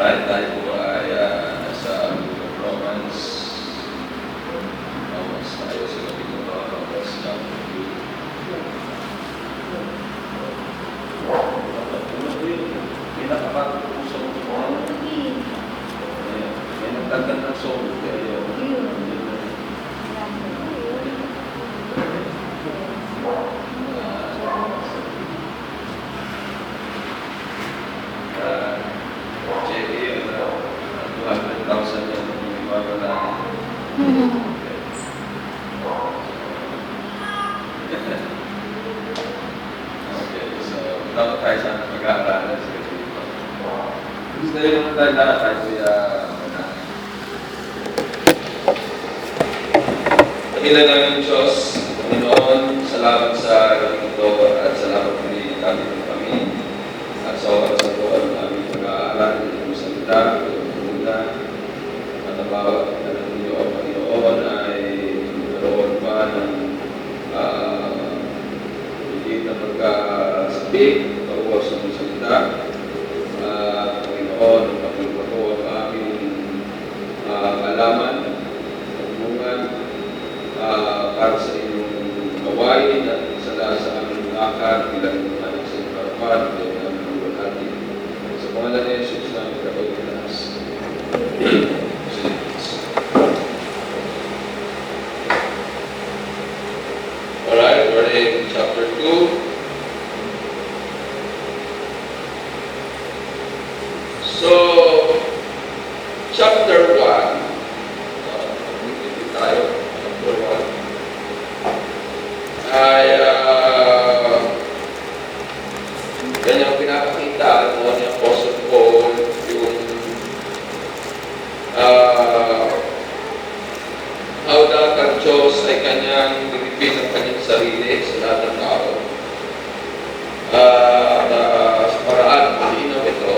Alright, tayo po ay nasa Romans. Romans tayo sa gabi ko. Romans chapter 2. Pinakapag-usap ko. May nagtagdan ng soul. Kaya okay, so dapat tayo sana mag-aaralan sa ito. Gusto rin naman tayo lahat tayo Dakila namin Diyos, Panginoon, salamat sa galing ito at salamat kami kami at sa oras sa ito ang aming pag-aaralan ng salita, at ang bawat ninyo, Panginoon, ay magkaroon pa ng hindi na pagkasabik, pag-uwas ng salita. Panginoon, pag-iwato ang aming alaman, pagmungan, para sa inyong gawain at sala sa aming akar, bilang anak sa inyong harapan, bilang aming luwalhati. Sa pangalan ni Jesus namin kapag-inas. Alright, we're in chapter 2. So, chapter 1, tayo, chapter 1, ay kanyang pinapakita mo ni Apostle Paul yung how that ang Diyos ay kanyang nilipin ang kanyang sarili sa lahat ng tao. Sa paraan, malinaw ito.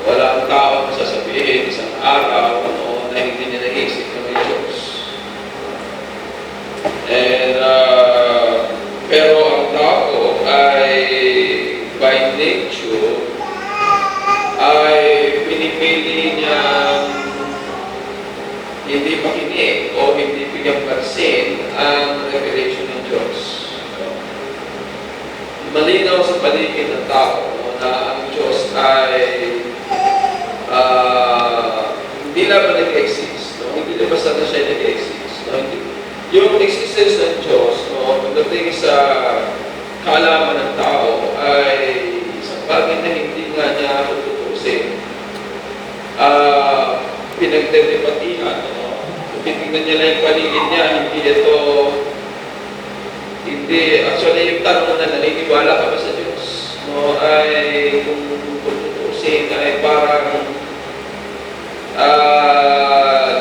Wala ang tao na sasabihin isang araw na hindi niya naisip na may Diyos. And, pero ang tao ay by nature ay pinipili niyang hindi makinig o hindi bigyan pansin ang revelation ng Diyos. Malinaw sa paligid ng tao na ang Diyos ay hindi naman nag-exist. Hindi na basta na siya nag-exist. Yung existence ng Diyos, pagdating sa kaalaman ng tao ay isang bagay na hindi nga niya tutusin. Pinagdedebatihan. Titignan niya lang yung paligid niya, actually yung tanong na naniniwala ka ba sa Diyos? Ay kung tutusin ay parang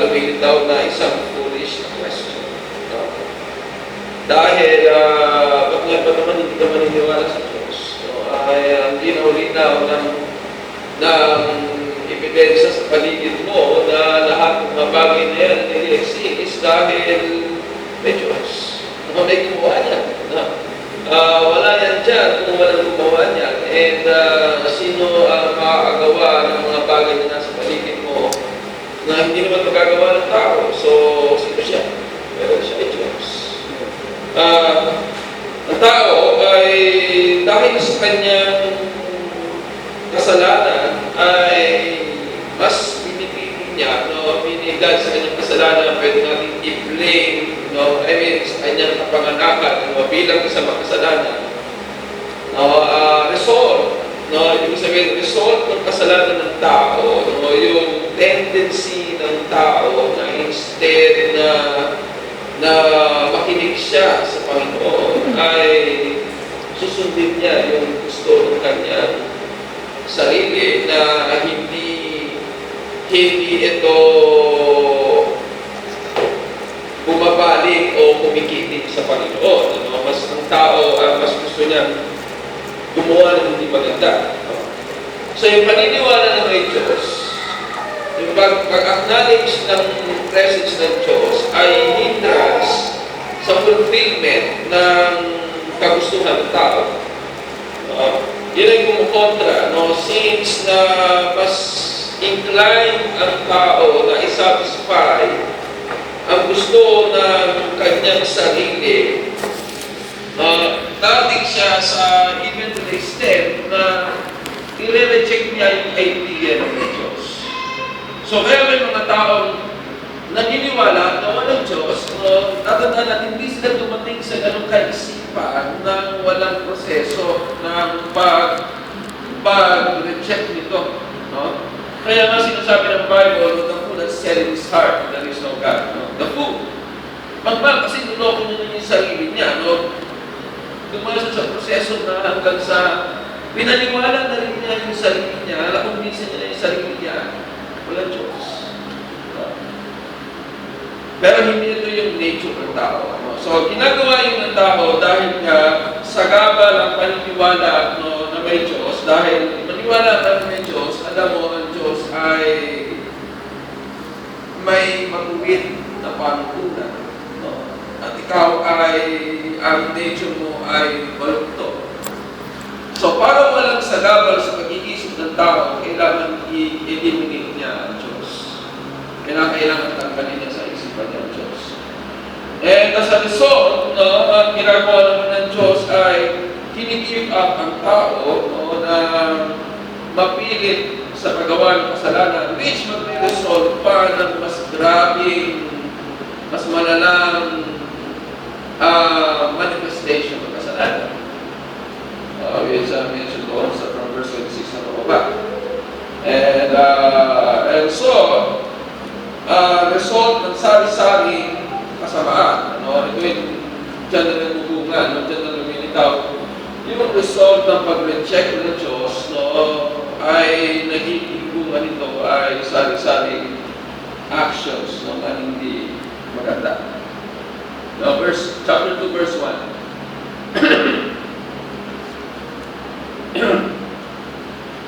lumilitaw na isang foolish question. Dahil bakit ba naman hindi ka maniniwala sa Diyos? Ay hindi na ulinaw ng ebidensya sa paligid mo na lahat ng mga bagay na yan nag-exist dahil may Diyos. May gumawa niya. Wala yan dyan kung walang gumawa niya. And sino ang makakagawa ng mga bagay na nasa paligid mo na hindi naman magagawa ng tao? So, sino siya? Pero siya ay Diyos. Ang tao ay dahil sa kanyang kasalanan ay mas pinipili niya, dahil sa kanyang kasalanan, pwede natin i-blame, sa kanyang kapanganakan, bilang isang makasalanan. Result, ibig sabihin, result ng kasalanan ng tao, yung tendency ng tao na instead na makinig siya sa Panginoon, ay susundin niya yung gusto ng kanyang sarili na hindi ito bumabalik o kumikinig sa Panginoon. Mas ang tao, mas gusto niya gumawa ng hindi maganda. So yung paniniwala ng may Diyos, yung pag-acknowledge ng presence ng Diyos ay hindrance sa fulfillment ng kagustuhan ng tao. Yun ay kumukontra, since na inclined ang tao na isatisfy ang gusto ng kanyang sarili, dating siya sa even to the extent na i-reject niya yung idea ng Diyos. So kaya may mga taong naniniwala na walang Diyos, tatandaan natin, hindi sila dumating sa ganong kaisipan ng walang proseso ng pag-reject nito. No? Kaya nga sinasabi ng Bible, the fool that said in his heart, there is no God. No? The fool. Kasi niloko niya yung sarili niya. No? Dumaan siya sa proseso na hanggang sa pinaniwala na rin niya yung sarili niya, nakumbinsin niya yung sarili niya, walang Diyos. Pero hindi ito yung nature ng tao. So, ginagawa yun ng tao dahil nga sa gabal ang paniniwala na may Diyos. Dahil maniwala ka na may Diyos, alam mo, ang Diyos ay may matuwid na pangunan. At ikaw ay, ang nature mo ay balukto. So, para walang sagabal sa pag-iisip ng tao, kailangan i-eliminate niya ang Diyos. Kailangan tanggalin niya sa isipan ng Diyos. And as a result, ang ginagawa naman ng Diyos ay kini-give up ang tao na mapilit sa paggawa ng kasalanan, which mag-result pa ng mas grabing, mas malalang manifestation ng kasalanan. We mentioned doon sa from verse 26 na pababa. And so, result ng sari-saring kasamaan. Ito yung dyan na nagbubungan, dyan na lumilitaw. Yung result ng pag-reject ng Diyos ay nagiging bunga nito ay sari-saring actions na hindi maganda. Chapter 2, verse 1.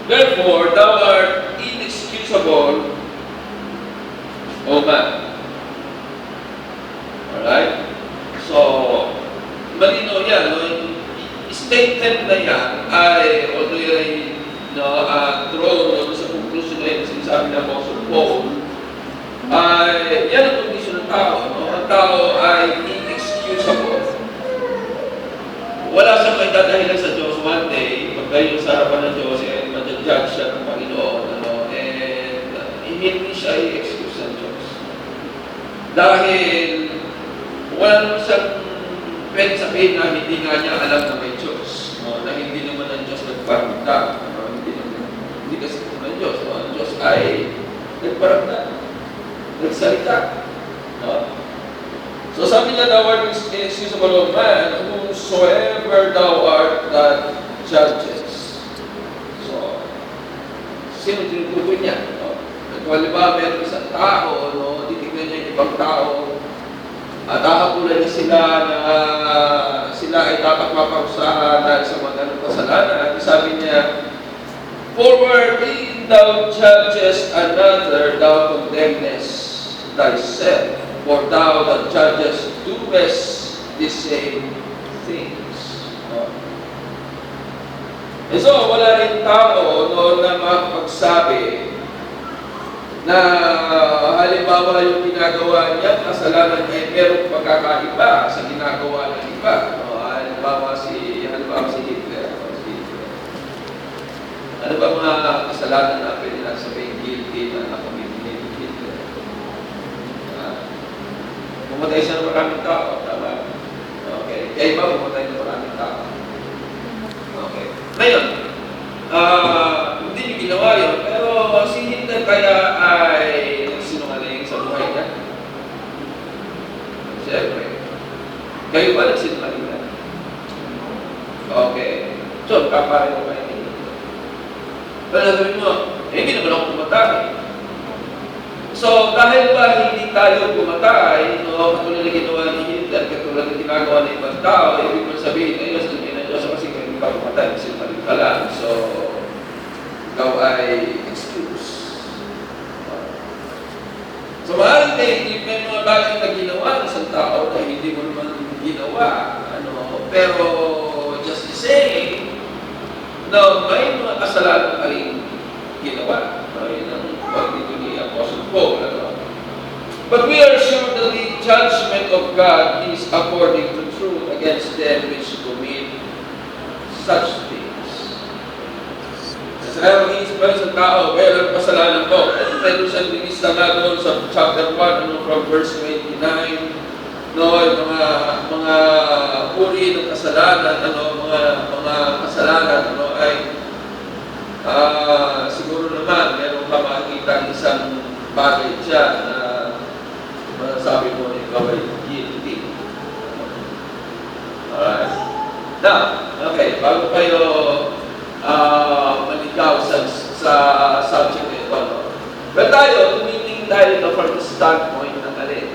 Therefore, thou art inexcusable, O man. Alright? So, malino yan. Yung statement na yan ay, although yan ay drawn sa conclusion na yun, sinasabi ng Apostle Paul, ay yan ang kondisyon ng tao. Ang tao ay inexcusable. Wala siyang may dadahilan sa Diyos one day, pag kayo sa harapan ng Diyos, and mag-judge siya ng Panginoon, and hindi siya i-excuse ng Diyos. Dahil wala naman siyang pwede sabihin na hindi nga niya alam na may Diyos, na hindi naman ang Diyos nagparamdam, hindi kasi ng Diyos. Ang Diyos ay nagparamdam, nagsalita. So sabi niya, thou art inexcusable of man, whomsoever thou art that judges. So, sino tinutukoy niya? Kung halimbawa, meron isang tao, titignan niya yung ibang tao, at hahapulan niya sila na sila ay dapat maparusahan dahil sa mga ganong kasalanan. Sabi niya, for wherein thou judgest another, thou condemnest thyself. For thou that judges doest the same things. And so, wala rin tao na makapagsabi na halimbawa yung ginagawa niya, kasalanan niya, merong pagkakaiba sa ginagawa ng iba. Halimbawa si Hitler. Ano ba mga kasalanan na pwede lang sabihin guilty na nakamit ni Hitler? Pumatay siya ng maraming tao, tama? Okay. Kaya iba, pumatay ng maraming tao. Okay. Ngayon, hindi niyo ginawa yun, pero si Hitler kaya ay nagsinungaling sa buhay niya? Siyempre. Kayo ba nagsinungaling na? Okay. So, kapareho kayo ni Hitler. Pero sabihin mo, hindi naman ako pumatay. So, dahil ba hindi tayo pumatay, katulad na ginawa ni Hitler, katulad na ginagawa ng ibang tao, ibig mo sabihin, ayos, sabihin ng Diyos, kasi hindi ka pumatay, kasi mali ka lang. So, ikaw ay excuse. So, maaaring may mga bagay na ginawa ng isang tao na hindi mo naman ginawa. Pero, just the same, may mga kasalanan ka rin ginawa. Yun ang But we are sure that the judgment of God is according to truth against them which commit such things. Kasi mag-iisip ba sa tao, well, ang kasalanan ko. Pwede siyang linista na doon sa chapter 1, from verse 29, no, yung mga uri ng kasalanan, mga kasalanan, ay siguro naman, meron ka makikita isang bagay dyan na sabi mo, ikaw ay guilty. Alright. Now, okay, bago kayo maligaw sa subject na ito, but tayo, tumitingin tayo from the standpoint ng alin.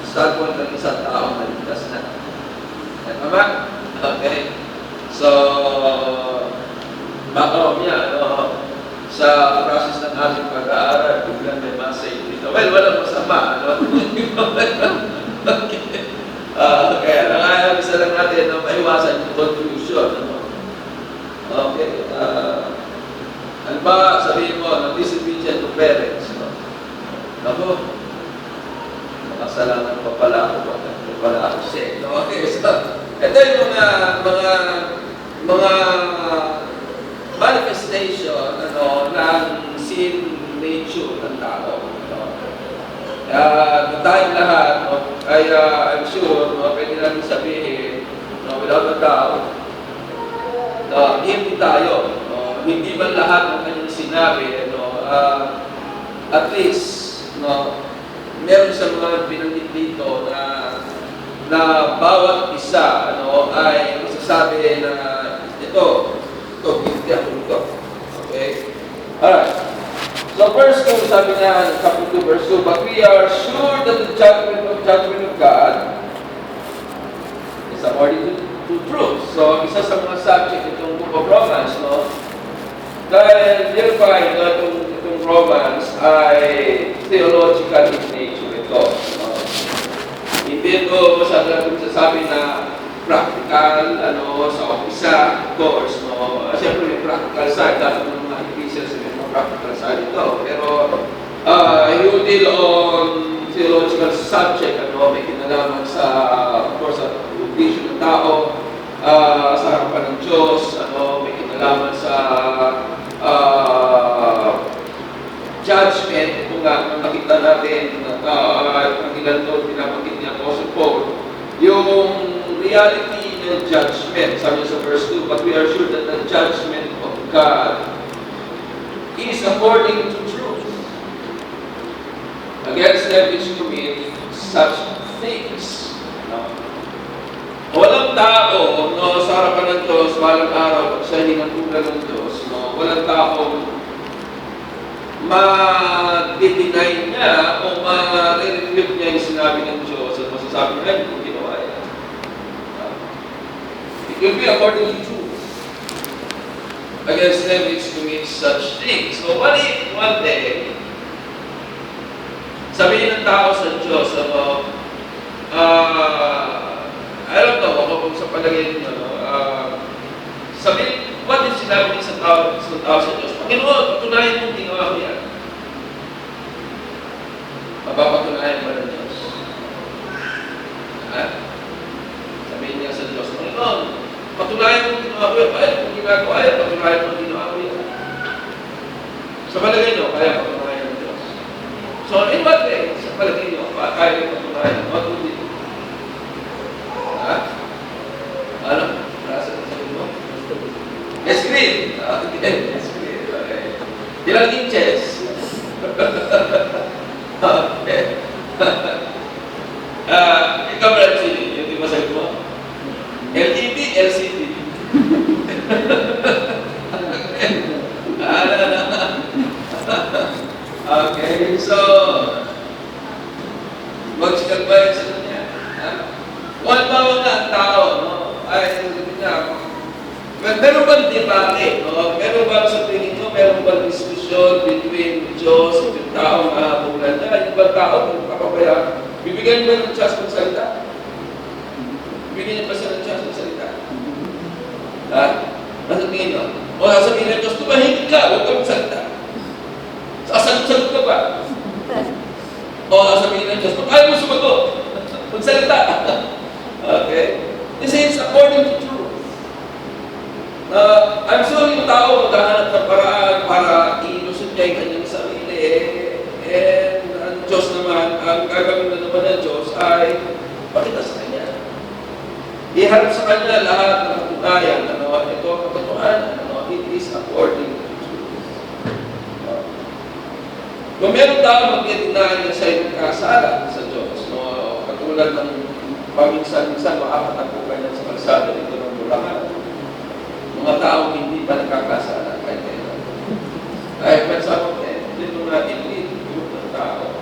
Standpoint ng isang tao na ligtas na. Tama? Okay. So, background niya, sa process ng ating pag-aaral, biglang may masay dito. Well, walang masama, Okay. Kaya isa lang natin na maiwasan yung confusion, Okay. Ano ba, sabihin mo, disobedient to parents, Ako, makasalanan pa pala ako, siya, Okay, so, ito yung mga manifestation ng sin nature ng tao. Tayong lahat, I'm sure, pwede natin sabihin, without a doubt, hindi tayo. Hindi man lahat ng kanyang sinabi, at least, meron sa mga binanggit dito na bawat isa ay masasabi na ito, guilty ako ito. Okay? Alright. So first, sabi niya, chapter 2, verse 2, but we are sure that the judgment of God is according to truth. So, isa sa mga subject itong book of Romans, dahil thereby, itong Romans ay theological in nature ito. Hindi ito masyadong sasabi na practical, sa umpisa, of course, Siyempre may practical side, dapat ng mga Ephesians may mga practical side ito. Pero, you deal on theological subject, may kinalaman sa, of course, sa condition ng tao, sa harapan ng Diyos, may kinalaman sa judgment. Ito nga, nakita natin, ang ilan doon, pinapakit niya Apostle Paul, yung reality ng judgment, sabi sa verse 2, but we are sure that the judgment of God is according to truth against them which commit such things. Walang tao, sa harapan ng Diyos, walang araw, sa hinangkulan ng Diyos, walang tao ma-deny niya o ma-refute niya yung sinabi ng Diyos at masasabi niya, hindi ginawa yan. It will be according to truth against them which commit such things. So what if one day, sabihin ng tao sa Diyos, I don't know, kung sa palagay niyo, sabihin, what if sinabi niya sa tao sa Diyos, Panginoon, patunayan mong ginawa ko yan. Mapapatunayan ba ng Diyos? Sabihin niya sa Diyos, Panginoon, patunayan mong ginawa ko yan. Kaya kung ginagawa yan, patunayan mong ginawa ko yan. Sa palagay niyo, kaya patunayan ng Diyos. So, in what way? Sa palagay niyo, kaya patunayan? What would it do? Ano? Nasa sabi mo? Screen. Okay, screen. Okay. Ilang inches? Okay. Ikaw ba LCD? Yung di masagot mo? LTD, LCD. Okay, so mag-sikat ba yun sa kanya? Kung bawa nga ang tao, ay sabi niya, meron bang debate? Meron bang sa tingin mo, meron bang diskusyon between Diyos at yung tao na habulan niya? Yung bang tao, kung kapapaya, bibigyan mo ng chance ng salita? Bibigyan niya pa siya ng chance ng salita? Ano tingin mo? O sasabihin ng Diyos, tumahimik ka, huwag kang salita. Sasagot-sagot ka ba? O sasabihin sasabihin ng Diyos, kung ayaw mo sumagot, magsalita. Okay? This is according to truth. I'm sure yung tao maghahanap ng paraan para i-ilusot niya yung kanyang sarili. And ang Diyos naman, ang gagawin na naman ng Diyos ay pakita sa Kanya. Iharap sa Kanya lahat ng katunayan. Ito ang katotohanan. It is according to truth. Kung meron tao mag-deny na siya yung kasalan sa Diyos, katulad ng paminsan-minsan makapatagpukan niya sa kalsada dito ng Bulacan, mga taong hindi pa nakakasala kahit kailan. Ay, pensamos, dito natin group ng tao.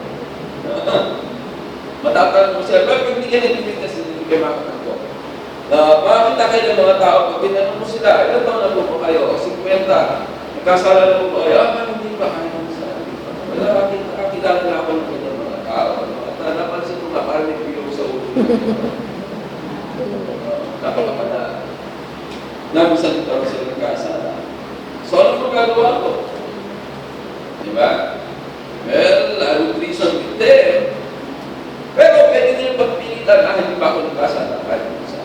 Matatanong mo siya, pag hindi ka nagpipigtas, hindi kayo makakatagpo. Makakita kayo ng mga tao, pag tinanong mo sila, ilan taon na po kayo? 50. Nagkasala na po kayo? Hindi pa kayo sa wala, nakakilala na ako ng kanyang mga tao. At napansin ko nga, parang nagpiyong sa ulo. Napakapala. Nagusalita ko sila nagkasala. So, ano magagawa ko? Diba? Well, I would reason with them. Pero pwede nila pagpilitan, hindi ba ako nagkasala? Kahit isa.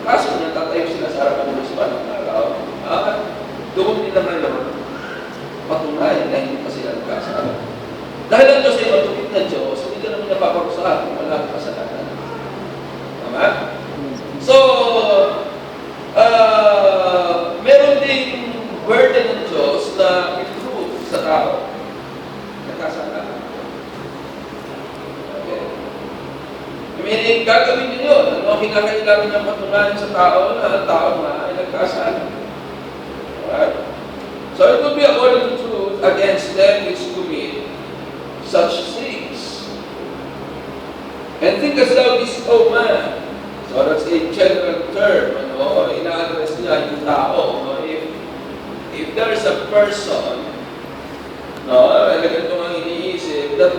Kaso, natatayo sila sa harapan ng Diyos ng araw. Doon nila naman patunayan na hindi pa sila nagkasala. Dahil ang Diyos ay matupit na Diyos, hindi ka naman napaparusahan kung wala kang kasalanan. Tama? So, meron din burden ng Diyos na i-prove sa tao. Nagkasala. Okay. Meaning, gagawin niyo yun. Kinakailangan niyang patunayan sa tao na ang tao na ay nagkasala. Alright? So it would be according to truth against them which commit such things. And think as thou this, O man. So that's a general term. Ina-address niya yung tao. If there is a person, ganito ang iniisip, that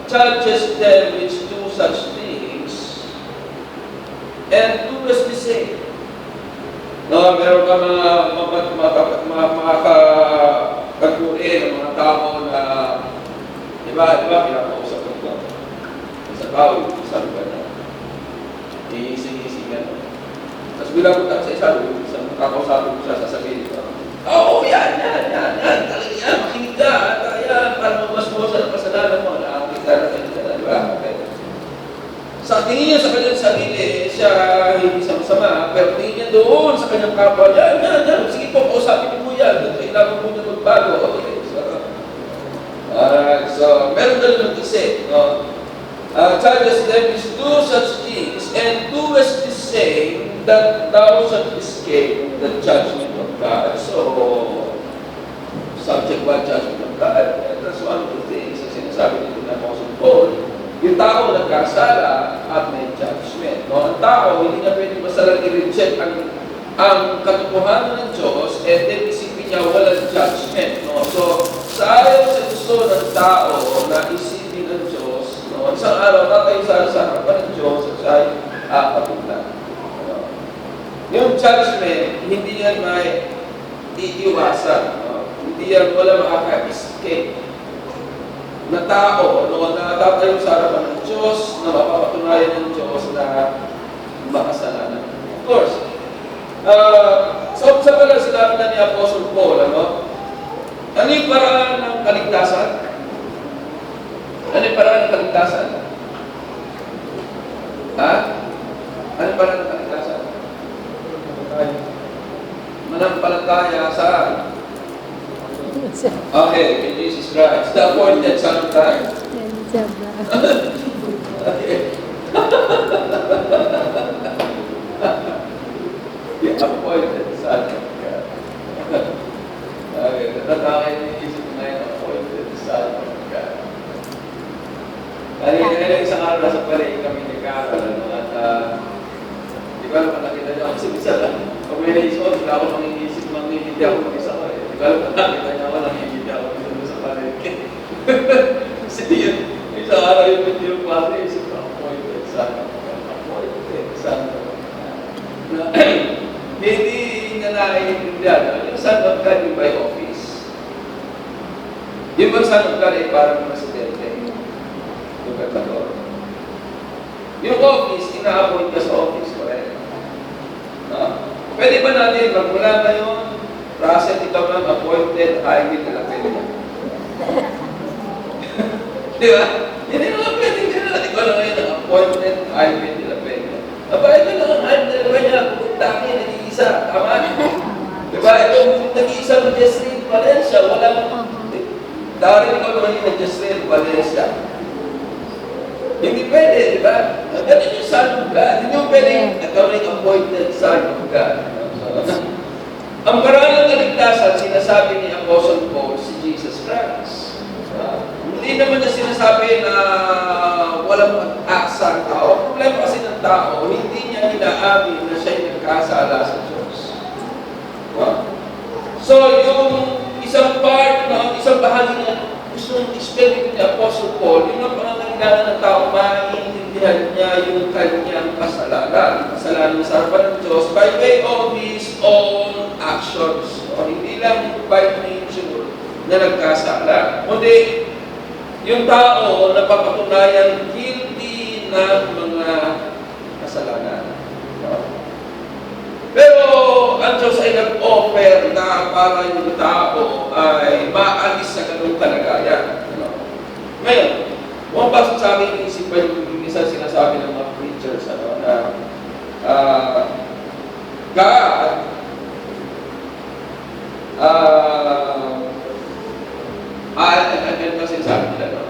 judges them which do such things, and doest the same. Meron ka mga kaguri ng mga tao na, di ba, pinakausap ko sa tao, sabi ka na, iising-ising yan. Tapos bilang ko sa isang kakausapin ko siya, sasabihin ko, yan, talaga yan, makinig ka, yan, para magbasbosa ng kasalanan mo, nakakita na kayo, di ba? Sa tingin niya sa kanyang sarili, siya hindi sama-sama, pero tingin niya doon sa kanyang kapwa, yan, sige po, kausapin niyo po yan, kailangan po niya magbago. Okay, so meron ka lang isip, charges them is do such things, and doest the same, that thou shalt escape the judgment of God. So, subject by judgment of God, that's one of the things na sinasabi dito ng Apostle Paul. Yung tao nagkasala at may judgment. Ang tao, hindi niya pwede basta lang i-reject ang katotohanan ng Diyos and then isipin niya walang judgment. So, sa ayaw sa gusto ng tao na isipin ng Diyos, isang araw tatayo sa harapan ng Diyos at siya ay patulan. Yung judgment, hindi yan may iiwasan. Hindi yan wala makaka-escape na tao, na tatayo sa harapan ng Diyos, na mapapatunayan ng Diyos na makasalanan. Of course, sa pala sinabi na ni Apostle Paul, ano yung paraan ng kaligtasan? Ano yung paraan ng kaligtasan? Ano yung paraan ng kaligtasan? Manampalataya saan? Okay, in Jesus Christ, the appointed Son of God. Okay. The appointed Son of God. Okay, natatangay niisip na yung appointed Son of God. Kaya isang araw nasa palay kami ni Carol, at di ba naman nakita niyo kasi bisa lang. Pag may naisip ko, wala ako mangingisip, hindi ako mag-isa ko eh. Di ba naman nakita niyo ako, nangingiti ako dito sa palay. Kasi yun, isang araw yung padre, isip ko, appointed Son of God. Appointed Son of God. Hindi niya naiintindihan. Yung Son of God yung by office. Yung bang Son of God ay parang presidente. Yung office, ina-appoint ka sa office, correct? No? Pwede ba natin, magmula ngayon, Russell, ikaw lang appointed, highway na lang pwede ka. Di ba? Hindi naman pwede ka na. Ikaw lang ngayon ang appointed, highway na lang pwede ka. Abay ka lang ang highway na niya, pupunta kayo, nag-iisa, tama? Di ba? Ito, nag-iisa ng Jesril Valencia, walang... Darin ikaw naman yung Jesril Valencia. Hindi pwede, di ba? Ganun yung Son of God. Hindi mo pwede nagkawin appointed Son of God. Ang parang ng kaligtasan, sinasabi ni Apostle Paul, si Jesus Christ. Hindi naman niya sinasabi na walang pag-asa ang tao. Ang problema kasi ng tao, hindi niya inaamin na siya'y nagkasala sa Diyos. So, yung isang part, isang bahagi na gusto mong explain ni Apostle Paul, yung ang pangangailangan ng tao, maintindihan niya yung kanyang kasalanan sa harapan ng Diyos by way of his own actions. So, hindi lang by nature na nagkasala. Kundi, yung tao na papatunayan guilty ng mga kasalanan. Pero, ang Diyos ay nag-offer na para yung tao ay maalis sa ganung kalagayan. Ngayon, kung pasok sa akin isipan yung isa sinasabi ng mga preachers, na God, ano sinasabi nila,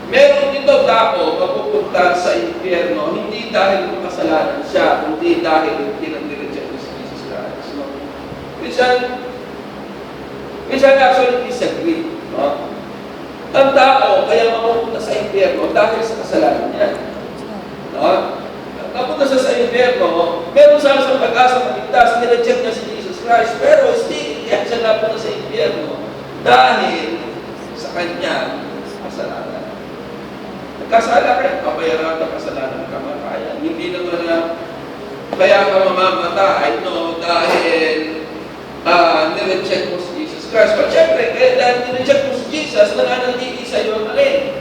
meron dito tao mapupunta sa impyerno, hindi dahil ng kasalanan siya, kundi dahil tinandireject ni Jesus Christ. Minsan actually disagree. Ang tao kaya mapupunta sa impyerno dahil sa kasalanan niya. Napunta siya sa impyerno, meron sana sa pag-asa maligtas, nireject niya si Jesus Christ, pero still, kaya siya napunta sa impyerno dahil sa kanyang kasalanan. Nagkasala ka, pabayaran ng kasalanan kamatayan. Hindi naman na kaya ka mamamatay, dahil nireject mo si Jesus Christ. But syempre, dahil nireject mo si Jesus, nananatili sa iyo ang alin?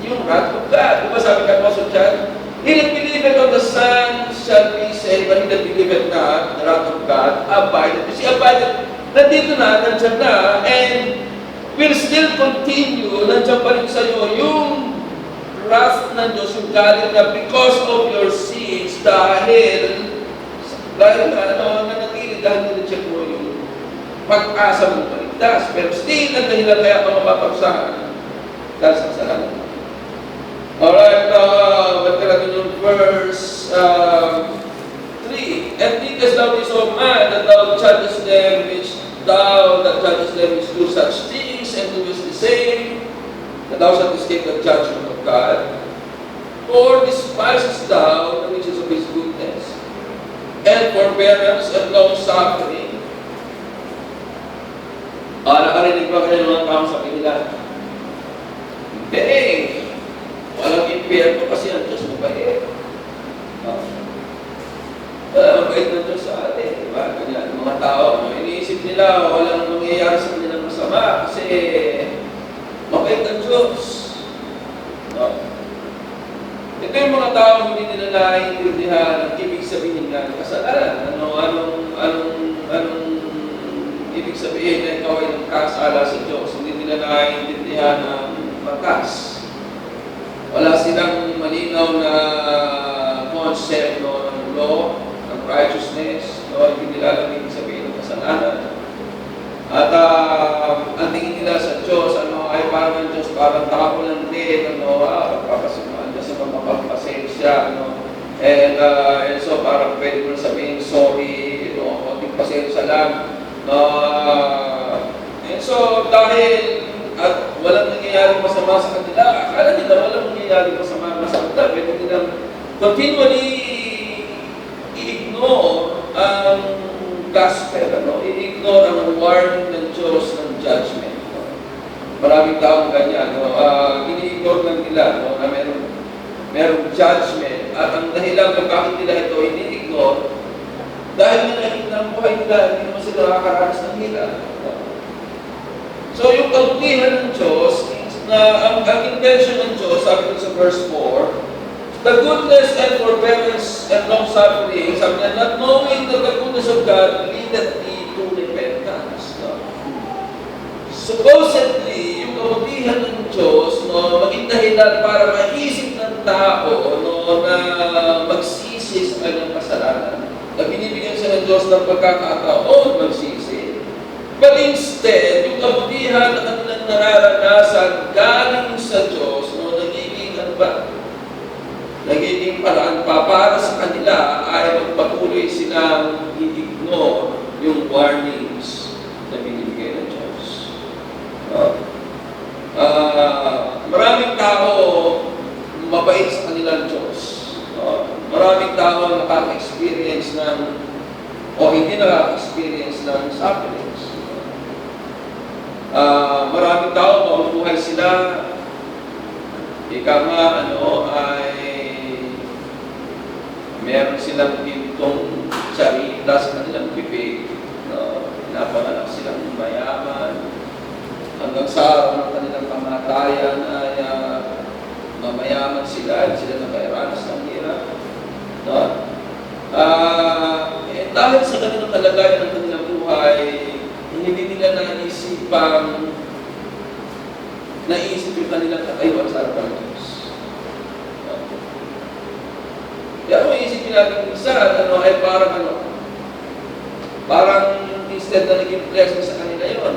Yung wrath of God. Diba sabi ka Apostle John? He that believeth on the Son shall be saved, but he that believeth not, the wrath of God, abideth. You see, abideth, nandito na, nandiyan na, and will still continue, nandiyan pa rin sa iyo yung wrath ng Diyos, yung galit na because of your sins, dahil nanatili, dahil nireject mo yung pag-asa mong paligtas. Pero still, ang dahilan kaya pa mapapagsahan dahil sa kasalanan. Alright, ba't ka natin yung verse 3. And thinkest thou this, O man, that thou judgest them which do such things, and doest the same, that thou shalt escape the judgment of God? Or despisest thou the riches of his goodness, and forbearance, and long-suffering? Nakarinig ba kayo ng mga tao sa kanila? Hindi. Walang impyerno kasi ang Diyos mabait. Mabait ng Diyos sa atin. Diba? Ganyan, mga tao, iniisip nila walang mangyayari sa kanilang masama kasi mabait ang Diyos. Ito yung mga tao hindi nila naiintindihan ang ibig sabihin ng kasalanan. Anong ibig sabihin na ikaw ay nagkasala sa Diyos? Hindi nila naiintindihan ang batas. Wala silang malinaw na concept ng law, ng righteousness, hindi nila alam ibig sabihin ng kasalanan. At ang tingin nila sa Diyos, ay parang ang Diyos, parang tao lang din, pagpapasimulan niya sa mapagpasensya, and so parang pwede mo sabihin, sorry, konting pasensya lang. And so, dahil at walang nangyayari masama sa kanila, akala nila walang nangyayari masama sa kanila, pwede nilang continually i-ignore ang gospel, i-ignore ang warning ng Diyos ng judgment. Maraming taong ganyan, ini-ignore lang nila na merong judgment, at ang dahilan kung bakit nila ito ini-ignore, dahil nakikita ang buhay nila, hindi naman sila nakakaranas ng hila. So yung kabutihan ng Diyos, ang intention ng Diyos, sabi ko sa verse 4, The goodness and forbearance and long-suffering, sabi niya, not knowing that the goodness of God leadeth thee to repentance. No? Supposedly, yung kabutihan ng Diyos, no, maging dahilan para maisip ng tao, no, na magsisi sa kanyang kasalanan. Na binibigyan siya ng Diyos ng pagkakataon magsisi. But instead, yung kabutihan na kanilang nararanasan galing sa Diyos, no, nagiging ano ba? Nagiging paraan pa para sa kanila ay magpatuloy silang i-ignore yung warnings na binibigay ng Diyos. Maraming tao mabait sa kanilang Diyos. Maraming tao nakaka-experience ng o hindi nakaka-experience ng sufferings. Maraming tao mabubuhay sila ika nga ay meron silang gintong sarita sa kanilang bibig. Pinapanganak silang mayaman. Hanggang sa araw ng kanilang kamatayan ay mamayaman sila nakaranas ng hirap. Dahil sa kanilang kalagayan ng kanilang buhay, hindi nila naisip yung kanilang katayuan sa harapan ng Diyos. Kaya kung isipin natin isa, ay parang instead na naging blessing sa kanila yun,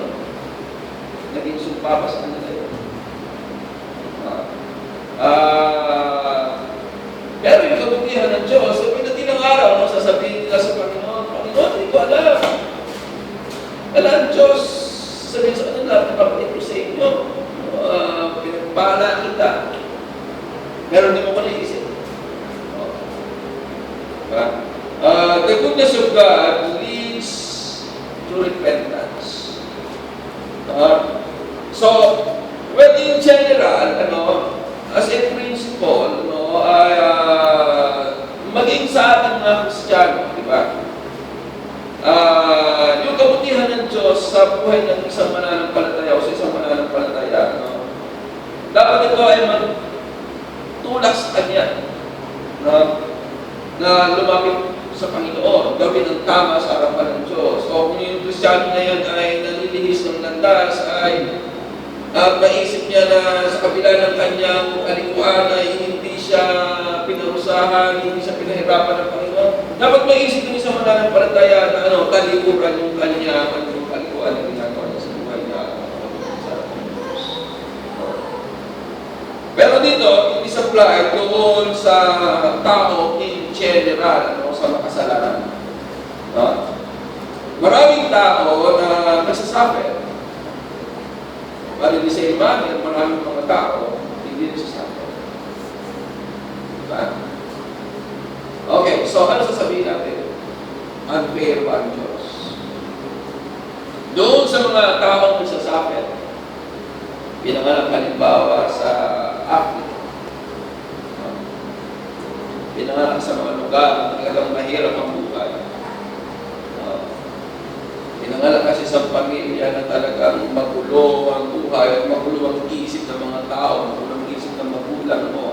naging sumpa pa sa kanila yun. Pero yung kabutihan ng Diyos, pagdating ng araw, sasabihin nila sa Panginoon, hindi ko alam. Alam Diyos, sabihin sa kanila, kapatid ko sa inyo, pinagpala kita. Pero hindi mo ko naisip. The goodness of God leads to repentance. So, well, in general, as a principle, maging sa ating mga Kristiyano, di ba? Yung kabutihan ng Diyos sa buhay ng isang mananampalataya o sa isang mananampalataya, dapat ito ay magtulak sa Kanya, na lumapit sa Panginoon, gawin ang tama sa harapan ng Diyos. O kung yung Kristiyano na yan ay nalilihis ng landas, ay maisip niya na sa kabila ng kanyang kalikuan ay hindi siya pinarusahan, hindi siya pinahirapan ng Panginoon. Dapat maisip din sa mananampalataya na kalikuran yung kanyang kalikuan na ginagawa niya sa buhay niya. Pero dito, it is applied doon sa tao in general, sa makasalanan. Maraming tao na nagsasuffer. Bali di sa iba, maraming mga tao hindi nagsasuffer. Diba? Okay, so ano sasabihin natin? Unfair ba ang Diyos? Doon sa mga taong nagsasuffer, pinangalang halimbawa sa Africa. Pinangalang sa mga lugar na talagang mahirap ang buhay. Pinangalang kasi sa pamilya na talagang magulo ang buhay at magulo ang isip ng mga tao, magulo ang isip ng magulang mo.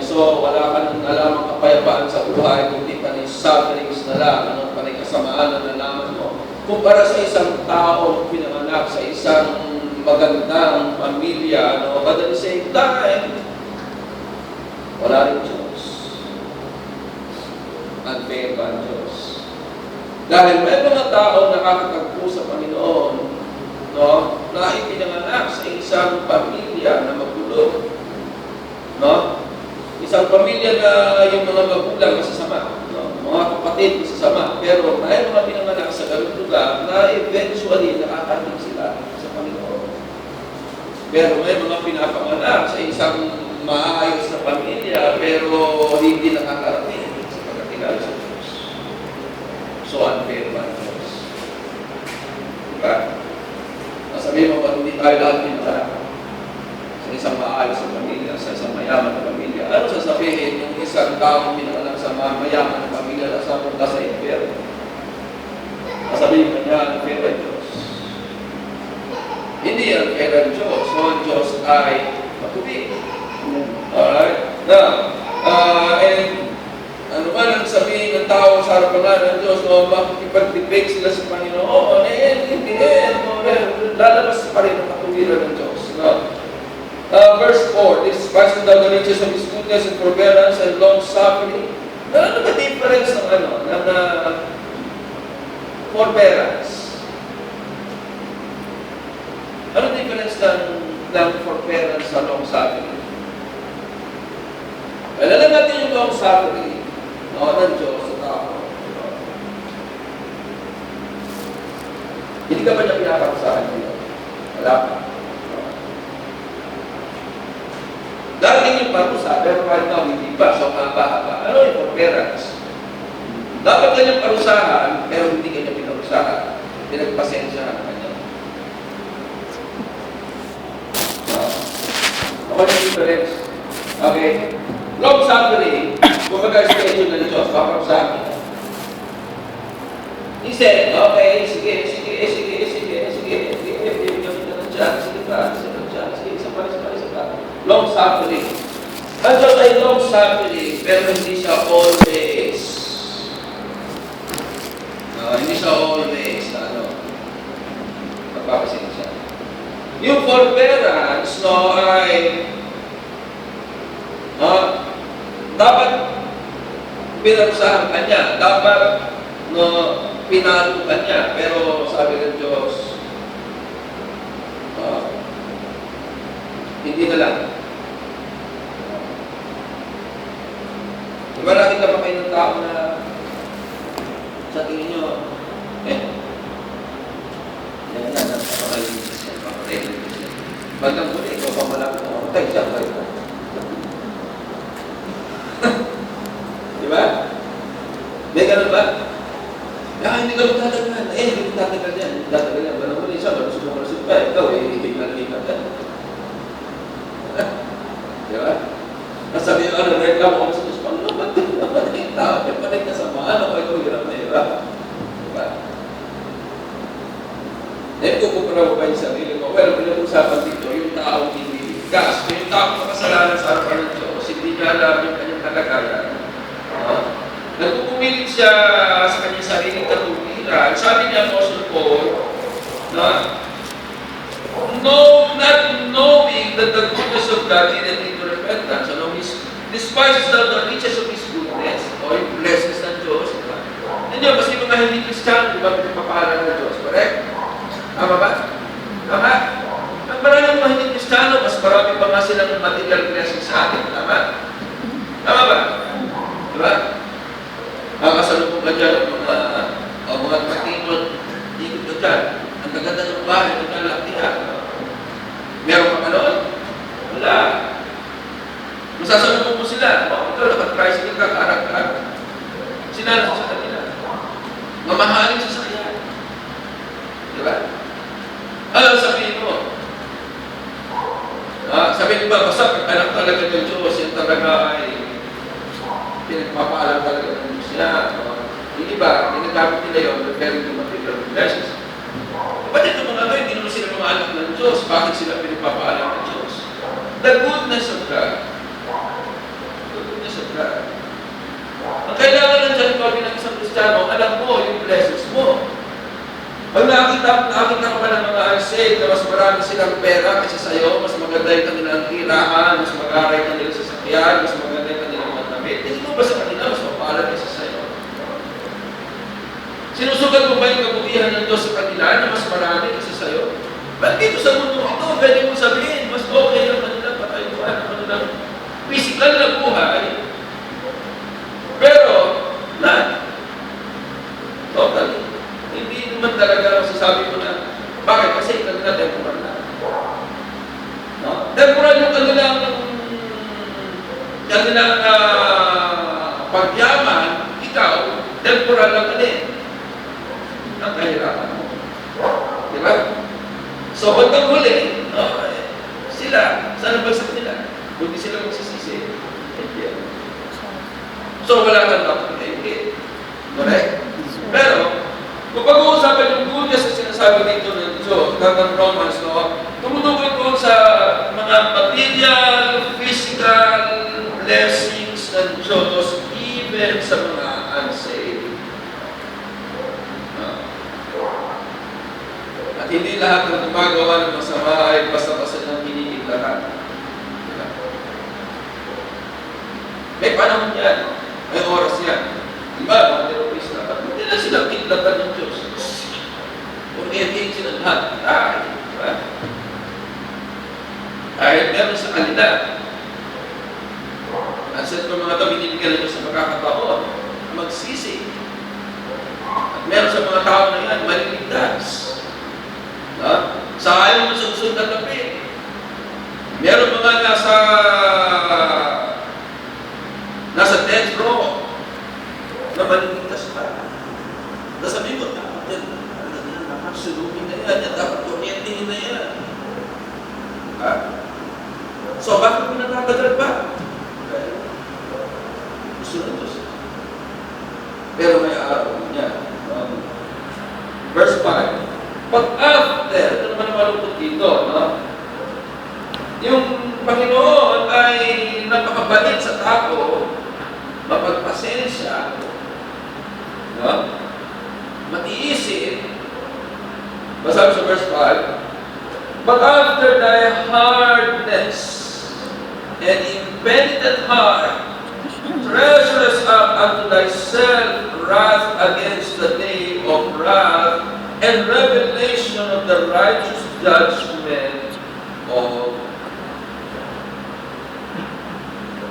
So, wala ka nang alamang kapayapaan sa buhay, kundi panay sufferings na lang, panay kasamaan na nalaman mo. Kumpara sa isang tao pinanganak sa isang magandang pamilya, but at the same time, wala rin Diyos. Unfair ba ang Diyos? Dahil may mga tao nakakatagpo sa Panginoon, na ipinanganak sa isang pamilya na magulo. Isang pamilya na yung mga magulang masasama, mga kapatid masasama, pero dahil mga pinanganak sa ganung lugar na eventually nakakarating sila sa Panginoon. Pero may mga pinapanganak sa isang maayos na pamilya, pero hindi nakakarating sa pagkakilala sa Diyos. So, unfair ba ang Diyos? Diba? Sabihin mo ba, hindi tayo lahat pinanganak sa isang maayos na pamilya, sa isang mayaman na pamilya. Ano sasabihin yung isang taong pinanganak sa mayaman na pamilya na sa punta sa impyerno? Sasabihin ka niya, unfair ang Diyos. Hindi unfair ang Diyos. So, ang Diyos ay matubig. Alright? Now, sa harapan nga ng Diyos, no, makikipag-debate sila sa Panginoon, in the end, no, lalabas pa rin ang katuwiran ng Diyos. No? Verse 4, despising thou the riches of His goodness and forbearance and long-suffering. Ano ba difference ng forbearance? Ano difference ng forbearance sa long-suffering? Alam natin yung long-suffering, no, ng Diyos sa tao. Hindi ka ba niya pinapakasaan niyo? Wala pa. Darating yung parusa, pero right now, hindi pa. So, haba-haba. Ano yung forbearance? Dapat kanyang parusahan, pero hindi kanya pinarusahan. Pinagpasensyahan ka niya. Ako yung difference. Okay? Long suffering, kumbaga schedule ng Diyos, paparusahan niya. He said, okay, sige, long suffering. Ang Diyos ay long suffering, pero hindi siya always. Hindi siya always, magpapasensya. Yung forbearance, no, ay dapat pinarusahan ka niya, dapat no, pinalo ka niya, pero sabi ng Diyos, hindi na lang. Diba natin ka pa kayo ng tao na sa tingin nyo, yan, napakalinis yan, napakalinis yan. Bandang muli, ikaw pa malapit na mamatay siya, kayo. Diba? May ganun ba? Hindi ka magtatagal. Hindi ka tatagal yan. Tatagal yan. Bandang muli siya, malusog pa. Ikaw, hihigit na yan. Diba? Nasabi yung reklamo ko sa Diyos, Panginoon, ba't yung tao? Yung panay kasamaan ako, ikaw hirap na hirap. Diba? Kukumpara mo ba yung sarili mo? Well, pinag-usapan dito, yung taong hindi gas, yung taong makasalanan sa harapan ng Diyos, hindi niya alam yung kanyang kalagayan. Nagpupumilit siya sa kanyang sariling katuwiran. Sabi niya, Apostle Paul, not knowing that the goodness of God leadeth into repentance, despises thou the riches of His goodness, o yung blessings ng Diyos. Hindi, mas yung mga hindi Kristiyano, di ba, pinapapahalan ng Diyos, correct? Tama ba? Tama? Ang maraming mga hindi Kristiyano, mas marami pa nga silang material blessings sa atin, tama? Tama ba? Diba? Makasalubong ka dyan, mga katimon, ikot ka dyan, ang kaganda ng bahay, ang kalaktihan. Meron ka noon? Wala. Masasalubong mo sila. Ito, nakatricycle ka, kaarag-arag. Sinalo sa kanila. Mamahaling sasakyan. Diba? Ano sabihin mo? Sabihin ba, basta anak talaga ng Diyos, yan talaga ay pinagpapaalam talaga ng Diyos niya. Yung iba, ginagamit nila yun, referring to material blessings. Ba't ito mga ito, hindi naman sila mga anak ng Diyos? Bakit sila pinagpapaalam ng Diyos? The goodness of God. The goodness of God. Ang kailangan ng dyan ikaw bilang isang Kristiyano, alam mo yung blessings mo. Pag nakakita ka pa ng mga unsaved na mas marami silang pera kasi sa'yo, mas maganda yung kanilang tirahan, mas mag-aray kanila sa sakyan, mas maganda yung kanilang mga damit. Hindi mo ba sa kanila, mas mapalat kasi sa'yo? Sinusugat mo ba yung kabutihan ng Diyos sa kanila na mas marami kasi sa'yo? Ba't dito sa mundo ito, pwede mo sabihin, mas okay ang kanilang patayuan, ang kanilang physical na buhay. Pero, totally. Hindi naman talaga masasabi ko na, bakit? Kasi kanila temporal na. No? Temporal yung kanilang pagyaman, ikaw, temporal lang ka din. Ang kahirapan mo. Diba? So, hanggang huli, sila, saan ang bagsak nila? Kung di sila magsisisi, so, wala kang dapat na hindi. Correct? Pero, kung pag-uusapan yung goodness na sinasabi dito ng Diyos, ng Romans, tumutukoy doon sa mga material, physical blessings ng Diyos, even sa mga unsaved. lahat ng gumagawa ng masama ay basta-basta ng pinipiglaran. May panahon yan. May oras yan. Diba, mga terorista, ba't hindi na sila piglaran ng Diyos? Umiyakin sila lahat. Diba? Kahit meron sa kanila. At sa mga ito, binibigyan na Diyos sa pagkakataon, magsisi. At meron sa mga tao na yan, maliligtas. Sa ayaw mo sa usod na tabi. Meron mga nasa death row na maliligtas pa. Nasabi mo, dapat sulubin na yan, dapat kuryentihin na yan. So, bakit mo natatagal pa? Gusto na Diyos. Pero may araw niya. Verse 5. Pag after, ito naman ang malungkot dito, no? Yung Panginoon ay napakabait sa tao, mapagpasensya, no? Matiisin. Basabi sa verse 5. But after thy hardness and impenitent heart, treasures up unto thyself wrath against the day of wrath and revelation of the righteous judgment of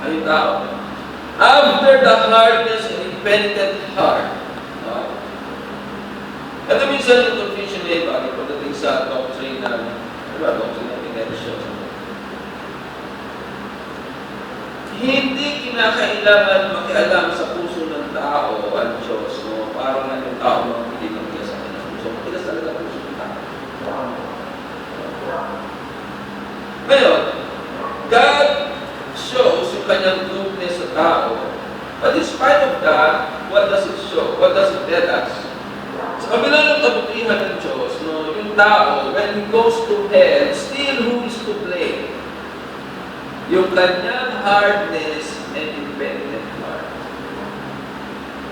ayun tao. After the hardness and impenitent heart. Ito minsan yung confusion na iba pagdating sa doctrine na doctrine na pinedisyon. Hindi kinakailangan makialam sa puso ng tao ang Diyos, no? Parang nga yung tao mga hindi magkilas sa kanyang puso. Magkilas talaga ang puso ng tao. Ngayon, God shows yung kanyang goodness sa tao. But in spite of that, what does it show? What does it tell us? Sa kabila ng kabutihan ng Diyos, no? Yung tao, when he goes to hell, still who is to blame? Yung kanyang hardness and impenitent heart.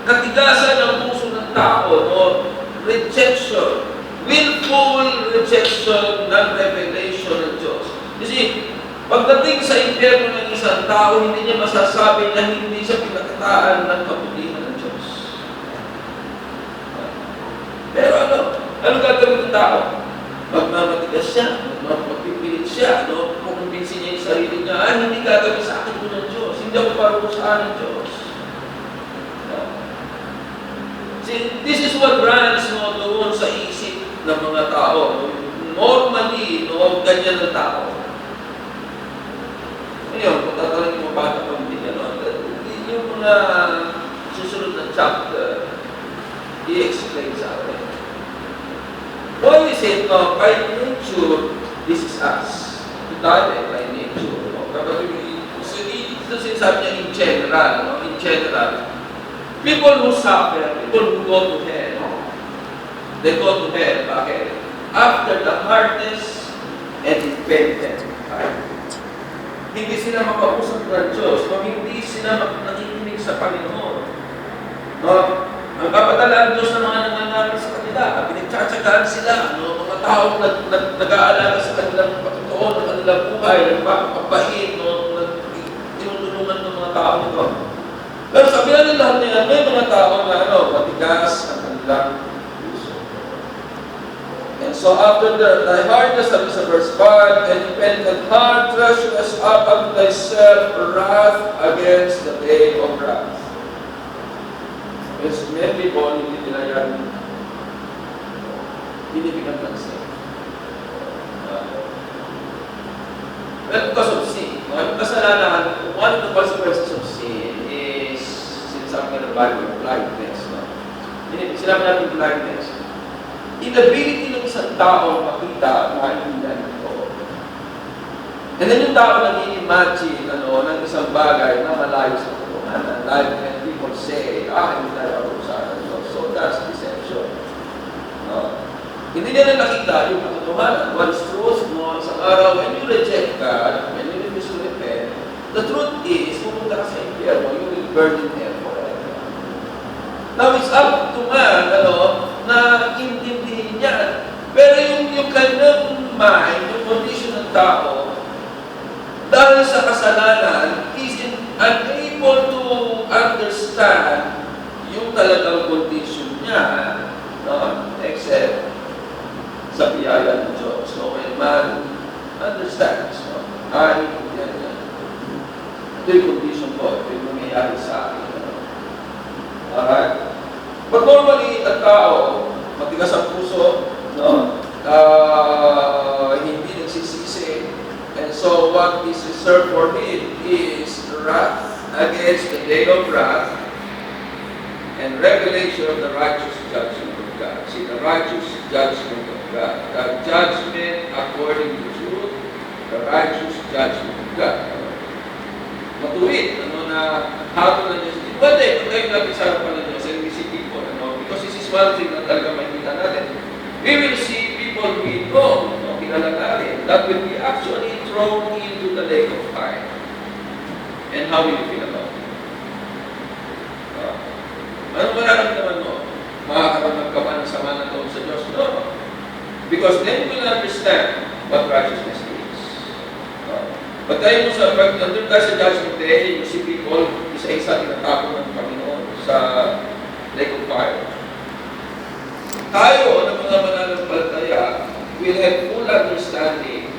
Katigasan ng puso ng tao, no? Rejection, willful rejection ng revelation ng Diyos. Kasi, pagdating sa impyerno ng isang tao, hindi niya masasabi na hindi siya pinakataan ng kabutihan ng Diyos. Pero ano gagawin ng tao? Magmamatigas siya, magpipilit siya, no? Kukumbinsin niya yung sarili niya, hindi gagawin sa akin ko ng Diyos, hindi ako parusahan ng Diyos. No? See, this is what runs, no, doon sa isip ng mga tao. Normally, no, ganyan ng tao. Ngayon, kung tatanungin mo bata pang hindi, no, yung mga susunod na chapter, i-explain sa atin. What is it, no, by nature, this is us. Tayo by nature. No? So, ito sinasabi niya in general. No? In general. People who suffer, people who go to hell, they go to hell. Bakit? After the hardness and impenitent heart. Hindi sila makausap ng Diyos. No? Hindi sila nakikinig sa Panginoon. No? Ang kapatalaan Diyos ng mga nangangaral sa kanila, pinagtsatsagaan sila, no? Mga tao nag-aalaga sa kanilang patutuon, ng kanilang buhay, nagpapapait, no? Tinutulungan ng mga tao nito. Pero sabi na lahat na yan, may mga tao na matigas ang kanilang puso. And so after thy hardness, sabi sa verse 5, and impenitent heart, treasure us up unto thyself wrath against the day of wrath. Yes, many people, hindi nila yan binibigyan pansin. Well, because of sin. Ang kasalanan, one of the consequences of sin is, sinasabi nga ng Bible, blindness. No? Sinabi natin blindness. Inability ng isang tao makita, maintindihan ito. And then yung tao nag-i-imagine ng isang bagay na malayo sa katotohanan. Like when people say, hindi tayo urusahan ng Diyos. So that's deception. No? Hindi nila nakita yung katotohanan. What is truth? No? Isang araw, when you reject God, when you refuse to repent, the truth is, pupunta ka sa impyerno, you will burn in hell forever. Now, it's up to man, na intindihin yan. Pero yung kanya tao, dahil sa kasalanan, is unable to understand yung talagang condition niya, no? Except sa biyaya ng Diyos. So, when man understands, no? Yan. Ito yung condition ko, ito yung nangyayari sa akin. No? Alright? But normally, ang tao, matigas ang puso, no? Hindi nagsisisi. And so, what is reserved for him is wrath against the day of wrath and revelation of the righteous judgment of God. See, the righteous judgment of God. The judgment according to truth, the righteous judgment of God. Matuwid, hatol na Diyos. Pwede, kung tayo natin sa harapan ng Diyos, and we see people, because this is one thing na talaga makikita natin. We will see people we know, kilala natin, that will be actually thrown into the lake of fire. And how will you feel about it? Anong mararamdaman mo? Makakaramdam ka ba ng sama ng loob sa Diyos? No. Because then you will understand what righteousness is. But tayo mo sa pag nandun tayo sa judgment day, you see people, isa-isa tinatapon ng Panginoon sa lake of fire. Tayo, na mga mananampalataya, will have full understanding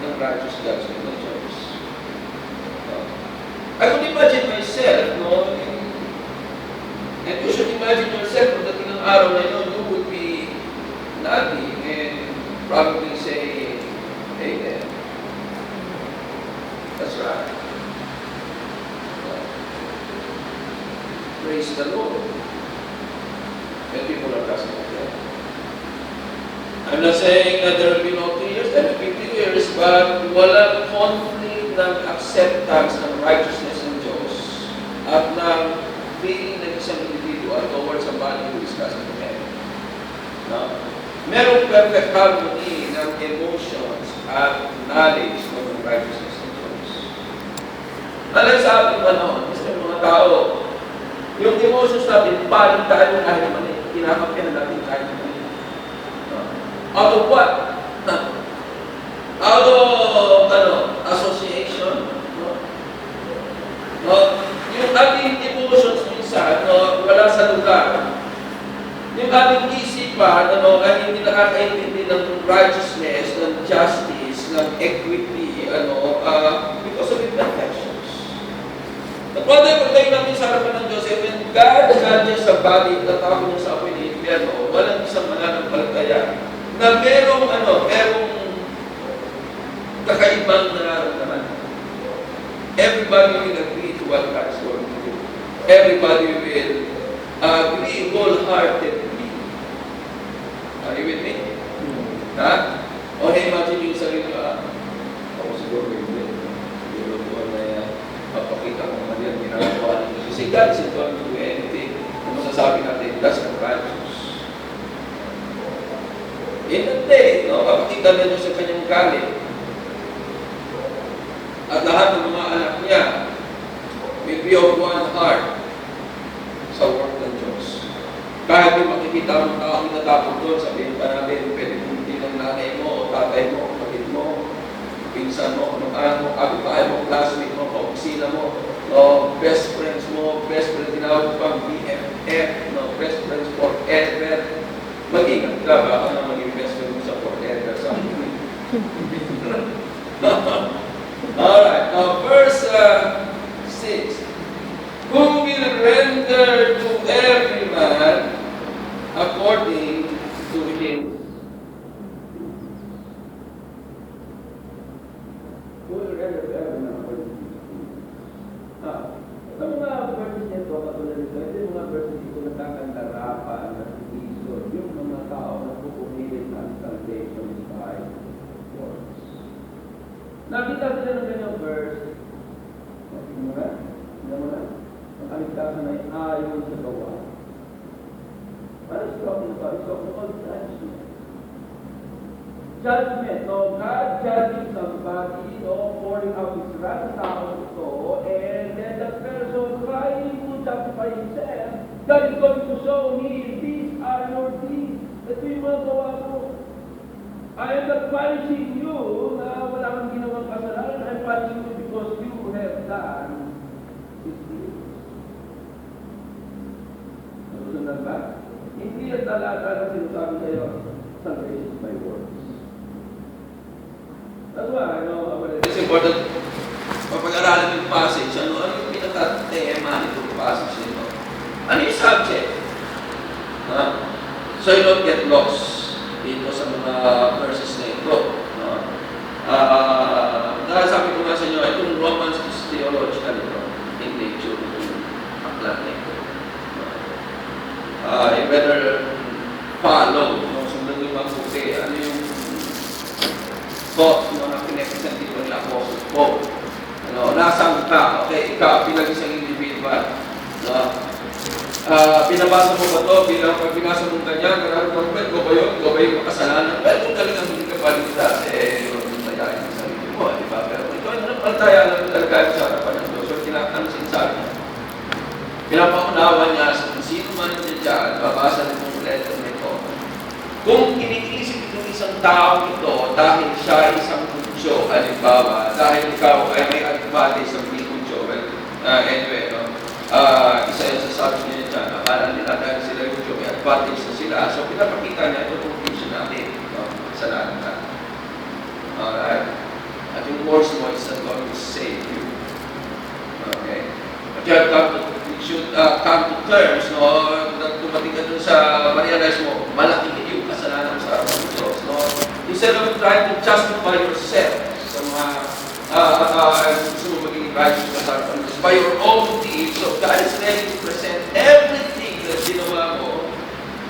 ng righteous judgment ng Diyos. I could imagine myself, no? And you should imagine yourself, pagdating ng araw na yun, you would be nodding and probably say, Amen. That's right. Praise the Lord. And people are trusting God. I'm not saying that there will be no tears, there will be tears, but walang conflict ng acceptance ng righteousness ng Diyos at ng feeling ng isang individual towards a body who is cast into heaven. No? Merong perfect harmony ng emotions at knowledge ng righteousness ng Diyos. Alam sa ating panahon, isa yung mga tao, yung emotions natin, paling tayo kahit mali, kinakampihan natin kahit mali. No? Out of what? Out of, association. No? No? Yung ating emotions minsan, wala sa lugar. Yung ating isipan, ay hindi nakakaintindi ng righteousness, ng justice, ng equity, because of imperfections. Napatay pag tayo natin sa harapan ng Diyos, when God judges sa body, tatapon niya sa apoy ng impyerno, walang isang mananampalataya na merong kakaibang nararamdaman. Everybody will agree to what God is going to do. Everybody will agree wholeheartedly. Are you with me? Ha? O imagine yung sarili ko, ako siguro hindi. Siguro ko na mapakita ko naman yan, ginagawa ng Diyos. Si God isn't going to do anything. Kung masasabi natin, that's righteous. Hindi, kapakita na Diyos sa kanyang galit. At lahat ng mga anak niya will be of one heart sa work ng Diyos. Kahit yung makikita mo tao natapos doon, sabihin pa natin, pwede hindi ng nanay mo, o tatay mo, kapatid mo, pinsan mo, kapitbahay mo, classmate mo, opisina mo, best friends mo, best friend tinawag pang BFF, best friends forever. Mag-ingat ka, baka na maging best friend mo sa forever. Alright, now verse 6. Who will render to every man according to him? Who will render to every man according to him? Sa mga verses nito, katulad nito, ito yung mga verses nito nagkakandarapan, nagkikisod, yung mga tao na pupumilit ang salvation by works. Nakita sila ng ganyang verse, tingnan mo na, ang kaligtasan ay ayon sa gawa. What is talking about? It's talking about judgment. Judgment. God judging somebody, pouring out his wrath out to, and then the person trying to justify himself, God is going to show me, these are your deeds. Ito yung mga gawa mo. I am not punishing you na wala kang talata na sinasabi kayo, salvation by works. That's why, it's important, pag-aralan yung passage, ano yung pinaka-tema nitong passage nito? Ano yung subject? So you don't get lost dito sa mga verses na ito. Dahil sabi ko nga sa inyo, itong Romans is theological ito, in nature, yung aklat na ito. You better follow, sundan yung mabuti, ano yung thought ng mga kinepresent dito ni Apostle Paul. Nasaan ka? Okay, ikaw, bilang isang individual. Pinabasa mo ba ito? Bilang pag binasa mo ganyan, ko ba yun? Ko ba yung makasalanan? Well, kung talagang hindi ka paligtas, yung tayain sa sarili mo, di ba? Pero ito ay napantayan ng talaga sa harapan ng Diyos. So, kinakansin sa akin. Pinapaunawa niya sa kung sino man dyan, babasa nitong letter nito. Kung iniisip itong isang tao ito dahil siya isang kudyo, halimbawa, dahil ikaw ay may advantage sa mga kudyo, anyway, isa yun sa sabi niya dyan, akala nila dahil sila yung kudyo, may advantage na sila. So, pinapakita niya itong conclusion natin, sa lahat na. Alright? At yung course mo is that God will save you. Okay? But you should come to terms, dumating ka dun sa ma-realize mo, malaki yung kasalanan sa harap ng Diyos. Instead of trying to justify yourself sa mga gusto mo maging righteous sa harap ng Diyos by your own deeds, so God is ready to present everything na ginawa mo.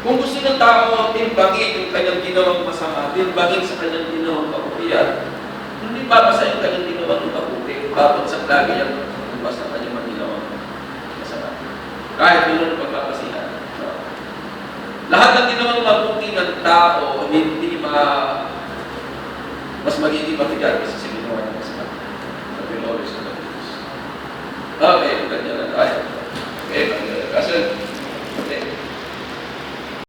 Kung gusto ng tao, timbangin yung kanyang ginawang masama, timbangin sa kanyang ginawang kabutihan. Hindi babasa yung kanyang ginawang kabuti, babagsak lagi yung basta kanyang ginawang masama. Kahit yun ang pagpapasihan. Lahat ng ginawang mabuti ng tao, hindi mas magiging mabigat kasi sa ginawa ng masama. Sabi mo always na Diyos. Okay, ganyan na tayo.